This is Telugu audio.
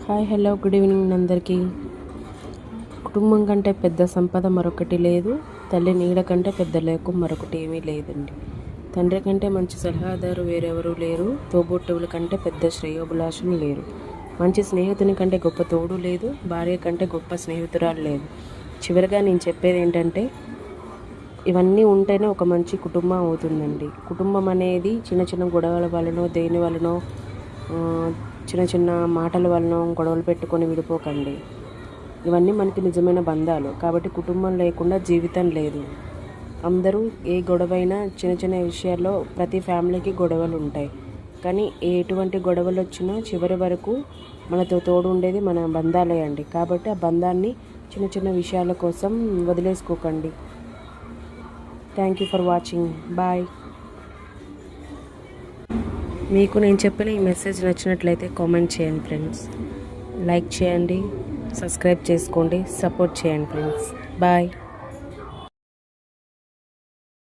హాయ్ హలో గుడ్ ఈవినింగ్ అందరికీ. కుటుంబం కంటే పెద్ద సంపద మరొకటి లేదు. తల్లి నీడ కంటే పెద్ద లేకు మరొకటి ఏమీ లేదండి. తండ్రి కంటే మంచి సలహాదారు వేరెవరూ లేరు. తోబుట్టువుల కంటే పెద్ద శ్రేయోభిలాషులు లేరు. మంచి స్నేహితుని కంటే గొప్ప తోడు లేదు. భార్య కంటే గొప్ప స్నేహితురాలు లేదు. చివరిగా నేను చెప్పేది ఏంటంటే, ఇవన్నీ ఉంటేనే ఒక మంచి కుటుంబం అవుతుందండి. కుటుంబం అనేది చిన్న చిన్న గొడవల వలనో దేని వలనో చిన్న చిన్న మాటల వలన గొడవలు పెట్టుకొని విడిపోకండి. ఇవన్నీ మనకి నిజమైన బంధాలు. కాబట్టి కుటుంబం లేకుండా జీవితం లేదు. అందరూ ఏ గొడవైనా చిన్న చిన్న విషయాల్లో ప్రతి ఫ్యామిలీకి గొడవలు ఉంటాయి. కానీ ఎటువంటి గొడవలు వచ్చినా చివరి వరకు మనతో తోడు ఉండేది మన బంధాలే అండి. కాబట్టి ఆ బంధాన్ని చిన్న చిన్న విషయాల కోసం వదిలేసుకోకండి. Thank you for watching. Bye. మీకు నేను చెప్పిన ఈ మెసేజ్ నచ్చినట్లయితే కామెంట్ చేయండి ఫ్రెండ్స్. లైక్ చేయండి, సబ్స్క్రైబ్ చేసుకోండి, సపోర్ట్ చేయండి ఫ్రెండ్స్. బాయ్.